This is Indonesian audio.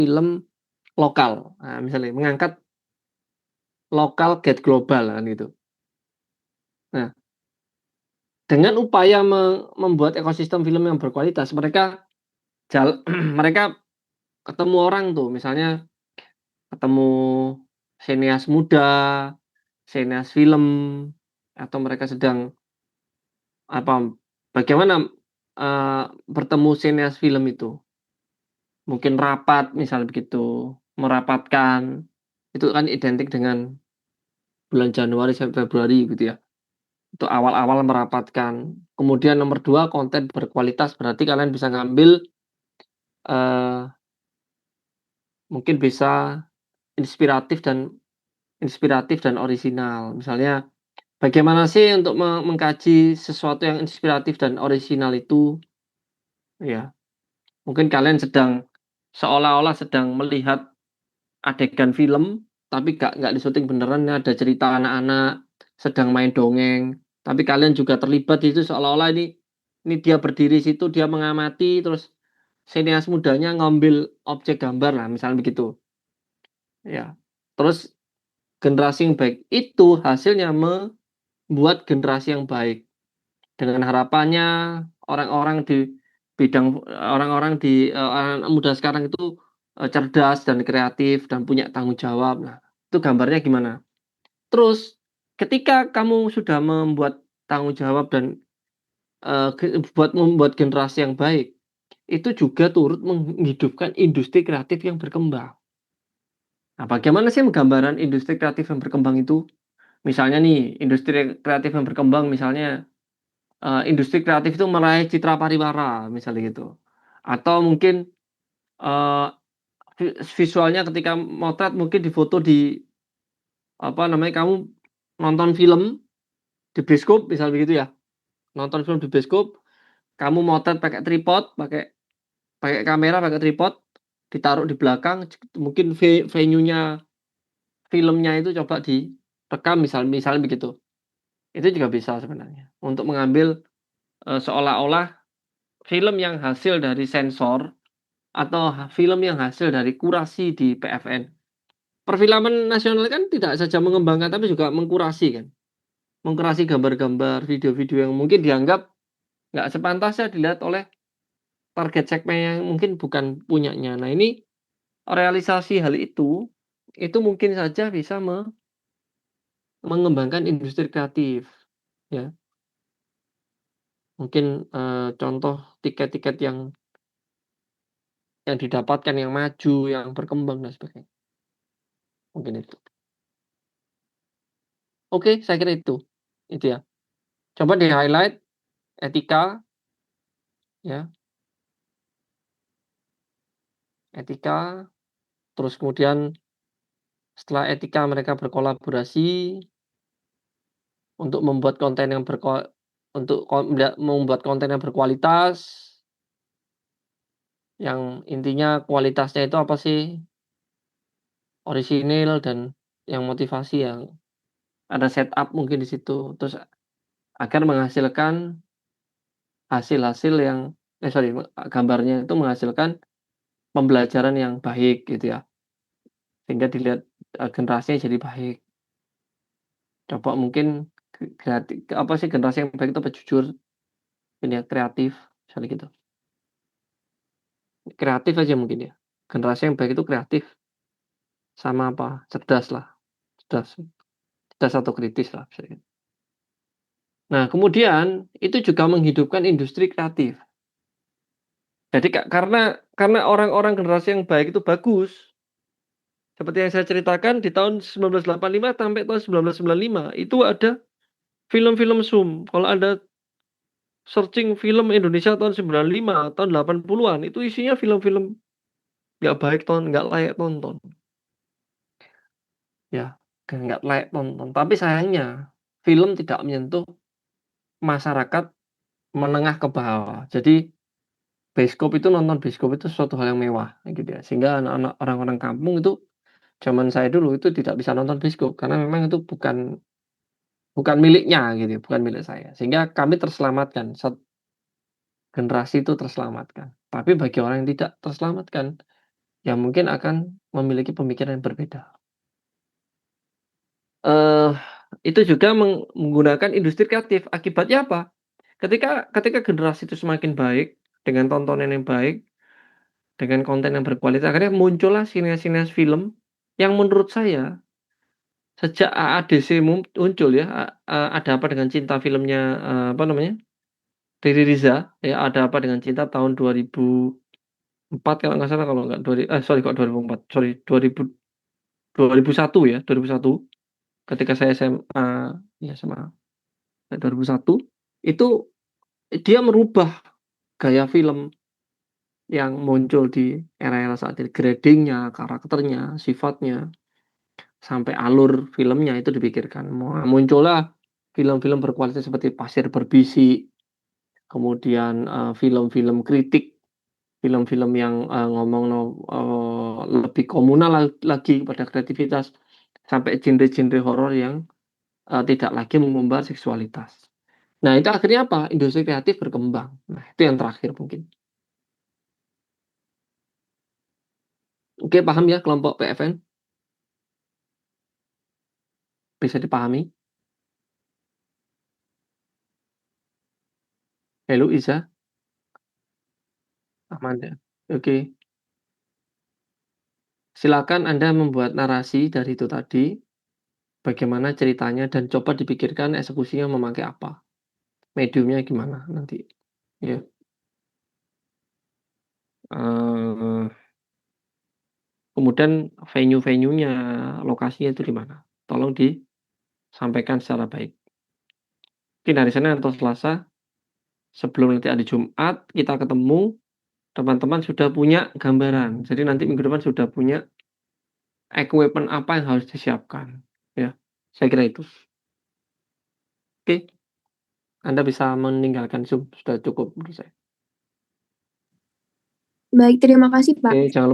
film lokal. Nah, misalnya mengangkat lokal get global kan gitu. Nah, dengan upaya membuat ekosistem film yang berkualitas, mereka mereka ketemu orang tuh, misalnya ketemu sineas muda, sineas film, atau mereka sedang apa, bagaimana, bertemu sineas film itu. Mungkin rapat misal begitu, merapatkan, itu kan identik dengan bulan Januari sampai Februari gitu ya. Itu awal-awal merapatkan. Kemudian nomor 2 konten berkualitas, berarti kalian bisa ngambil, eee, mungkin bisa inspiratif dan orisinal. Misalnya, bagaimana sih untuk mengkaji sesuatu yang inspiratif dan orisinal itu, ya. Mungkin kalian seolah-olah sedang melihat adegan film, tapi nggak di-syuting beneran, ada cerita anak-anak sedang main dongeng, tapi kalian juga terlibat di situ seolah-olah ini dia berdiri situ, dia mengamati, terus sineas mudanya ngambil objek gambar lah, misalnya begitu, ya. Terus generasi yang baik itu hasilnya membuat generasi yang baik, dengan harapannya orang-orang di orang-orang anak muda sekarang itu, cerdas dan kreatif dan punya tanggung jawab. Nah, itu gambarnya gimana? Terus ketika kamu sudah membuat tanggung jawab dan, membuat generasi yang baik, itu juga turut menghidupkan industri kreatif yang berkembang. Nah, bagaimana sih gambaran industri kreatif yang berkembang itu? Misalnya nih, industri kreatif yang berkembang misalnya, industri kreatif itu meraih citra pariwara, misalnya gitu. Atau mungkin, eee, visualnya ketika motret mungkin difoto di, apa namanya, kamu nonton film di bioskop, misal begitu ya. Nonton film di bioskop, kamu motret pakai tripod, pakai pakai kamera, pakai tripod, ditaruh di belakang, mungkin venue-nya filmnya itu coba direkam misal misal begitu. Itu juga bisa sebenarnya, untuk mengambil, seolah-olah film yang hasil dari sensor atau film yang hasil dari kurasi di PFN. Perfilman nasional kan tidak saja mengembangkan tapi juga mengkurasi kan, mengkurasi gambar-gambar, video-video yang mungkin dianggap nggak sepantasnya dilihat oleh target segmen yang mungkin bukan punyanya. Nah ini, realisasi hal itu mungkin saja bisa mengembangkan industri kreatif, ya. Mungkin, contoh tiket-tiket yang didapatkan, yang maju, yang berkembang dan sebagainya, mungkin itu. Oke, saya kira itu ya. Coba di-highlight etika, ya, etika, terus kemudian setelah etika mereka berkolaborasi untuk membuat konten yang membuat konten yang berkualitas, yang intinya kualitasnya itu apa sih, orisinil dan yang motivasi yang ada setup mungkin di situ, terus agar menghasilkan hasil-hasil yang sorry, gambarnya itu menghasilkan pembelajaran yang baik gitu ya, sehingga dilihat, generasinya jadi baik. Coba mungkin apa sih generasi yang baik itu apa, jujur, ini ya, kreatif, misalnya gitu. Kreatif aja mungkin ya, generasi yang baik itu kreatif, sama apa, cerdas lah, cerdas cerdas atau kritis lah, bisa gitu. Nah kemudian, itu juga menghidupkan industri kreatif. Jadi karena orang-orang generasi yang baik itu bagus, seperti yang saya ceritakan di tahun 1985 sampai tahun 1995 itu ada film-film Sum. Kalau Anda searching film Indonesia tahun 95, tahun 80-an, itu isinya film-film nggak baik, nggak layak tonton, ya, nggak layak tonton. Tapi sayangnya, film tidak menyentuh masyarakat menengah ke bawah. Jadi, nonton bioskop itu suatu hal yang mewah, gitu ya. Sehingga anak-anak orang-orang kampung itu, zaman saya dulu itu tidak bisa nonton bioskop, karena memang itu bukan bukan miliknya gitu ya, bukan milik saya. Sehingga kami terselamatkan, generasi itu terselamatkan. Tapi bagi orang yang tidak terselamatkan, yang mungkin akan memiliki pemikiran yang berbeda. Eee, itu juga menggunakan industri kreatif, akibatnya apa? Ketika ketika generasi itu semakin baik, dengan tontonan yang baik, dengan konten yang berkualitas, akhirnya muncullah sineas-sineas film yang menurut saya sejak AADC muncul ya, Ada Apa Dengan Cinta filmnya, apa namanya, Riri Riza, ya, Ada Apa Dengan Cinta tahun 2004 kalau nggak salah, kalau nggak sorry kok 2004, sorry 2001 ya, 2001 ketika saya SMA, ya SMA, 2001, itu dia merubah gaya film yang muncul di era-era saat ini, grading-nya, karakternya, sifatnya, sampai alur filmnya itu dipikirkan. Muncullah film-film berkualitas seperti Pasir Berbisik, kemudian, film-film kritik, film-film yang, ngomong lebih komunal lagi pada kreativitas, sampai genre-genre horor yang, tidak lagi mengumbar seksualitas. Nah, itu akhirnya apa? Industri kreatif berkembang. Nah, itu yang terakhir mungkin. Oke, paham ya kelompok PFN? Bisa dipahami? Halo, Iza? Aman ya? Oke. Silakan Anda membuat narasi dari itu tadi, bagaimana ceritanya dan coba dipikirkan eksekusinya memakai apa, mediumnya gimana nanti, ya. Eee, kemudian venue-nya, lokasinya itu di mana, tolong disampaikan secara baik. Mungkin hari Senin atau Selasa, sebelum nanti hari Jumat kita ketemu, teman-teman sudah punya gambaran. Jadi nanti minggu depan sudah punya equipment apa yang harus disiapkan, ya. Saya kira itu. Oke, Anda bisa meninggalkan Zoom, sudah cukup menurut saya. Baik, terima kasih, Pak. Oke, jangan